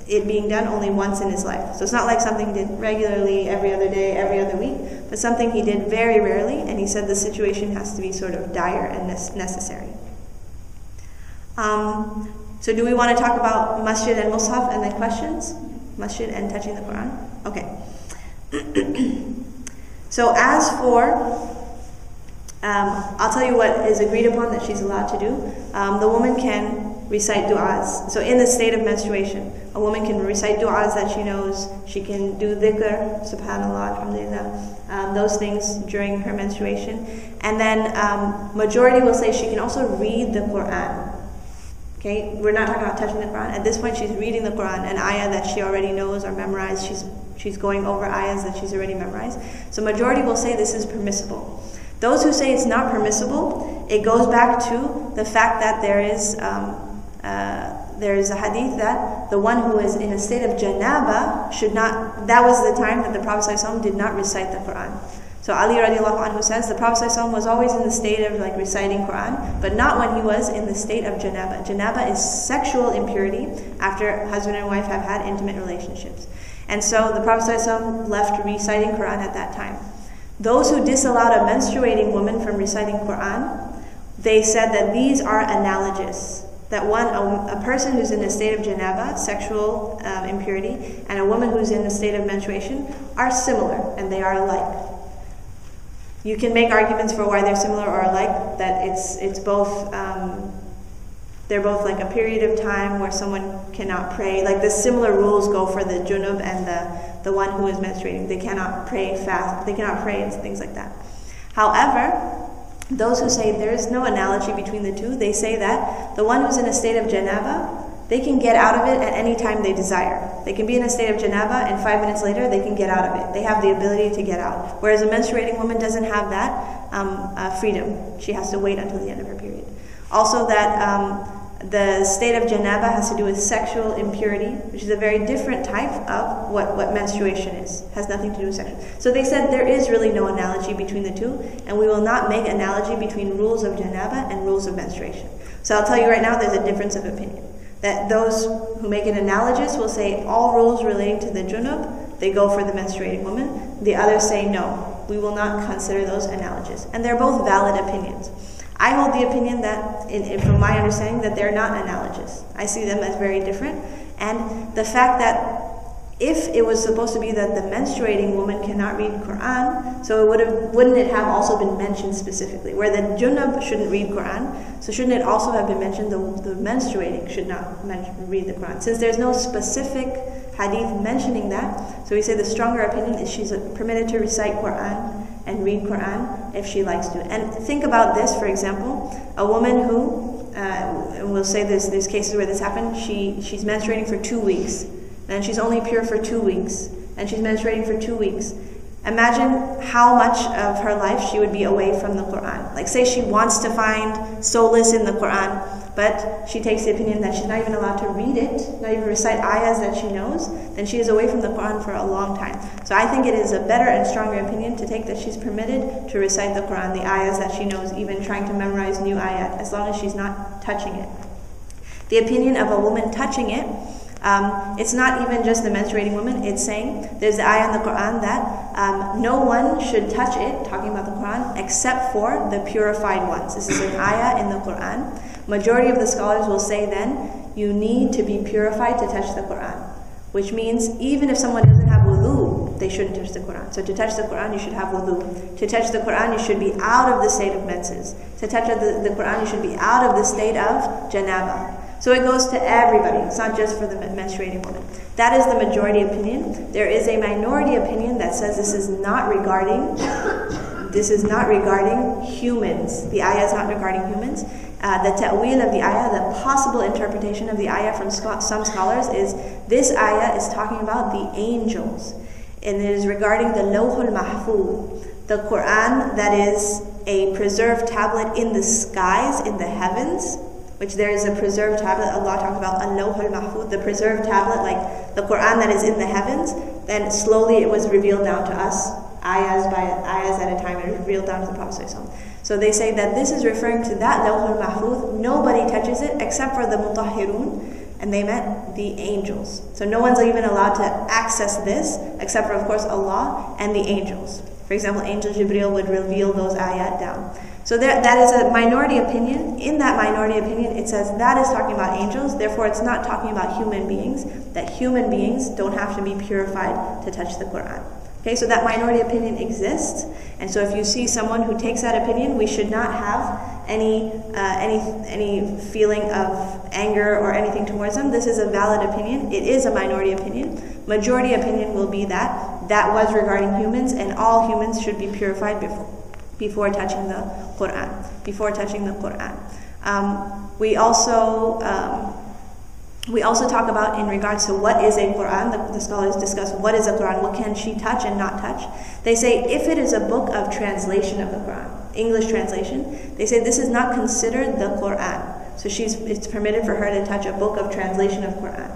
it being done only once in his life. So it's not like something he did regularly, every other day, every other week, but something he did very rarely, and he said the situation has to be sort of dire and necessary. So do we want to talk about masjid and mushaf and then questions? Masjid and touching the Quran? Okay. So as for, I'll tell you what is agreed upon that she's allowed to do. The woman can recite du'as. So in the state of menstruation, a woman can recite du'as that she knows. She can do dhikr, subhanallah, alhamdulillah, those things during her menstruation. And then majority will say she can also read the Quran. Okay, we're not talking about touching the Quran. At this point, she's reading the Quran, an ayah that she already knows or memorized. She's going over ayahs that she's already memorized. So majority will say this is permissible. Those who say it's not permissible, it goes back to the fact that there is a hadith that the one who is in a state of janaba should not, that was the time that the Prophet ﷺ did not recite the Quran. So Ali radiallahu anhu says the Prophet ﷺ was always in the state of reciting Quran, but not when he was in the state of janaba. Janaba is sexual impurity after husband and wife have had intimate relationships. And so the Prophet ﷺ left reciting Quran at that time. Those who disallowed a menstruating woman from reciting Quran, they said that these are analogous. That a person who's in a state of janaba, sexual impurity, and a woman who's in a state of menstruation are similar, and they are alike. You can make arguments for why they're similar or alike, that it's both, they're both like a period of time where someone cannot pray. Like the similar rules go for the junub and the one who is menstruating. They cannot pray fast, they cannot pray and things like that. However, those who say there is no analogy between the two, they say that the one who's in a state of janaba, they can get out of it at any time they desire. They can be in a state of janaba and 5 minutes later they can get out of it. They have the ability to get out. Whereas a menstruating woman doesn't have that freedom. She has to wait until the end of her period. Also that the state of janaba has to do with sexual impurity, which is a very different type of what menstruation is. It has nothing to do with sexual. So they said there is really no analogy between the two, and we will not make analogy between rules of janaba and rules of menstruation. So I'll tell you right now, there's a difference of opinion. That those who make it analogous will say all rules relating to the junub, they go for the menstruating woman. The others say no, we will not consider those analogous. And they're both valid opinions. I hold the opinion that, from my understanding, that they're not analogous. I see them as very different. And the fact that if it was supposed to be that the menstruating woman cannot read Quran, so wouldn't it have also been mentioned specifically? Where the junub shouldn't read Quran, so shouldn't it also have been mentioned the menstruating should not read the Quran? Since there's no specific hadith mentioning that, so we say the stronger opinion is she's permitted to recite Quran and read Quran if she likes to. And think about this, for example, a woman who, and we'll say there's cases where this happened, she's menstruating for 2 weeks, and she's only pure for 2 weeks, and she's menstruating for 2 weeks. Imagine how much of her life she would be away from the Quran. Like say she wants to find solace in the Quran, but she takes the opinion that she's not even allowed to read it, not even recite ayahs that she knows, then she is away from the Quran for a long time. So I think it is a better and stronger opinion to take that she's permitted to recite the Quran, the ayahs that she knows, even trying to memorize new ayat, as long as she's not touching it. The opinion of a woman touching it, it's not even just the menstruating woman, it's saying, there's the ayah in the Quran that no one should touch it, talking about the Quran, except for the purified ones. This is an ayah in the Quran. Majority of the scholars will say then, you need to be purified to touch the Quran. Which means even if someone doesn't have wudu, they shouldn't touch the Quran. So to touch the Quran, you should have wudu. To touch the Quran, you should be out of the state of menses. To touch the Quran, you should be out of the state of janaba. So it goes to everybody. It's not just for the menstruating woman. That is the majority opinion. There is a minority opinion that says this is not regarding humans. The ayah is not regarding humans. The ta'wil of the ayah, the possible interpretation of the ayah from some scholars is this ayah is talking about the angels. And it is regarding the lawhul mahfuz, the Quran that is a preserved tablet in the skies, in the heavens, which there is a preserved tablet. Allah talks about al-lawhul mahfuz, the preserved tablet, like the Quran that is in the heavens. Then slowly it was revealed down to us, ayahs by ayahs at a time, and revealed down to the Prophet ﷺ. So they say that this is referring to that lawhul mahfuz. Nobody touches it except for the mutahhirun, and they meant the angels. So no one's even allowed to access this except for, of course, Allah and the angels. For example, Angel Jibreel would reveal those ayat down. So that is a minority opinion. In that minority opinion, it says that is talking about angels, therefore it's not talking about human beings, that human beings don't have to be purified to touch the Quran. Okay, so that minority opinion exists, and so if you see someone who takes that opinion, we should not have any feeling of anger or anything towards them. This is a valid opinion. It is a minority opinion. Majority opinion will be that was regarding humans, and all humans should be purified before touching the Quran. We also talk about, in regards to what is a Quran, the scholars discuss what is a Quran, what can she touch and not touch. They say if it is a book of translation of the Quran, English translation, they say this is not considered the Quran. So it's permitted for her to touch a book of translation of Quran.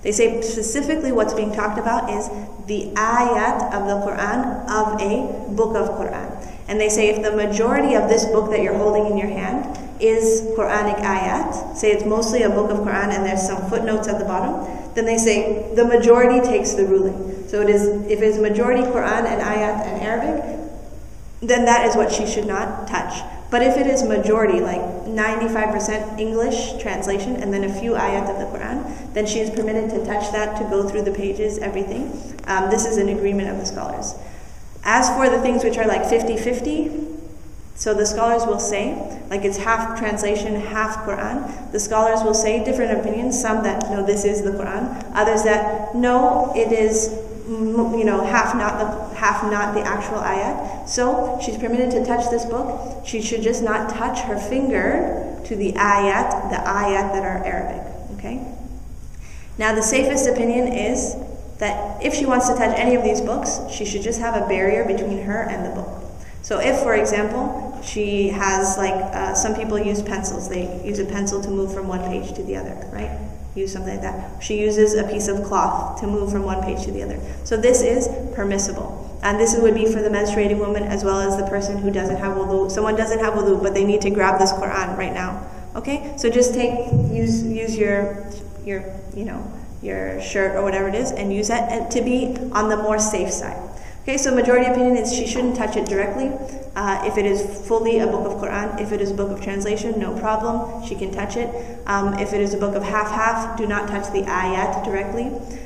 They say specifically what's being talked about is the ayat of the Quran, of a book of Quran. And they say if the majority of this book that you're holding in your hand is Quranic ayat, say it's mostly a book of Quran and there's some footnotes at the bottom, then they say the majority takes the ruling. So if it is majority Quran and ayat and Arabic, then that is what she should not touch. But if it is majority, like 95% English translation and then a few ayat of the Quran, then she is permitted to touch that, to go through the pages, everything. This is an agreement of the scholars. As for the things which are like 50-50, so the scholars will say, like it's half translation, half Quran. The scholars will say different opinions, some that no, this is the Quran, others that no, it is, half not the actual ayat. So she's permitted to touch this book. She should just not touch her finger to the ayat that are Arabic. Okay. Now the safest opinion is that if she wants to touch any of these books, she should just have a barrier between her and the book. So if, for example, she has some people use pencils. They use a pencil to move from one page to the other, right? Use something like that. She uses a piece of cloth to move from one page to the other. So this is permissible. And this would be for the menstruating woman as well as the person who doesn't have wudu. Someone doesn't have wudu, but they need to grab this Quran right now. Okay? So just use your shirt or whatever it is and use that to be on the more safe side. Okay, so majority opinion is she shouldn't touch it directly. If it is fully a book of Quran, if it is a book of translation, no problem, she can touch it. If it is a book of half-half, do not touch the ayat directly.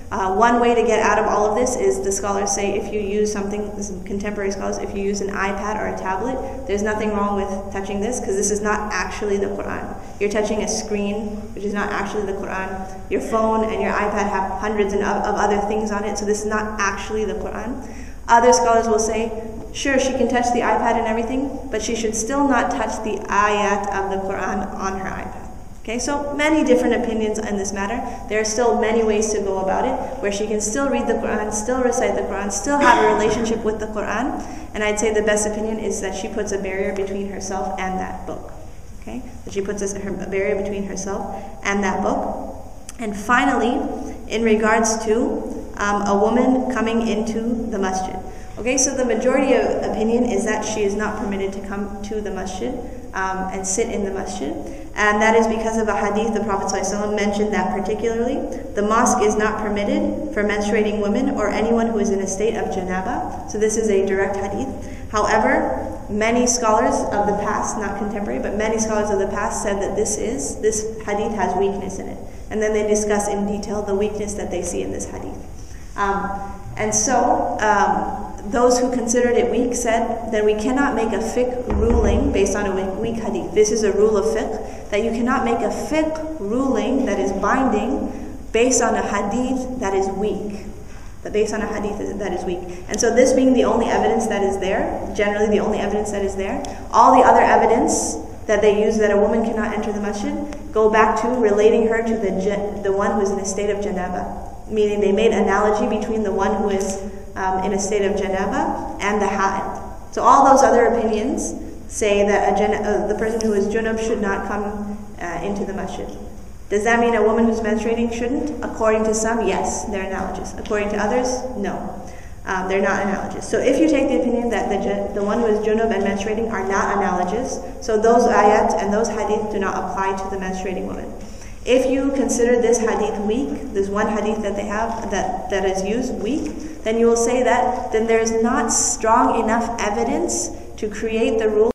One way to get out of all of this is the scholars say if you use something, this is contemporary scholars, if you use an iPad or a tablet, there's nothing wrong with touching this because this is not actually the Quran. You're touching a screen, which is not actually the Quran. Your phone and your iPad have hundreds of other things on it, so this is not actually the Quran. Other scholars will say, sure, she can touch the iPad and everything, but she should still not touch the ayat of the Quran on her iPad. Okay, so many different opinions in this matter. There are still many ways to go about it, where she can still read the Quran, still recite the Quran, still have a relationship with the Quran. And I'd say the best opinion is that she puts a barrier between herself and that book. Okay, that she puts a barrier between herself and that book. And finally, in regards to a woman coming into the masjid. Okay, so the majority of opinion is that she is not permitted to come to the masjid and sit in the masjid. And that is because of a hadith the Prophet ﷺ mentioned that particularly. The mosque is not permitted for menstruating women or anyone who is in a state of janaba. So this is a direct hadith. However, many scholars of the past, not contemporary, but many scholars of the past said that this hadith has weakness in it. And then they discuss in detail the weakness that they see in this hadith. Those who considered it weak said that we cannot make a fiqh ruling based on a weak hadith. This is a rule of fiqh, that you cannot make a fiqh ruling that is binding based on a hadith that is weak. Based on a hadith that is weak. And so this being the only evidence that is there, generally the only evidence that is there, all the other evidence that they use that a woman cannot enter the masjid go back to relating her to the one who is in a state of janaba. Meaning they made analogy between the one who is in a state of janaba and the ha'id. So all those other opinions say that the person who is junub should not come into the masjid. Does that mean a woman who's menstruating shouldn't? According to some, yes, they're analogous. According to others, no. They're not analogous. So if you take the opinion that the one who is junub and menstruating are not analogous, so those ayat and those hadith do not apply to the menstruating woman. If you consider this hadith weak, this one hadith that they have that is used weak, then you will say that then there is not strong enough evidence to create the rule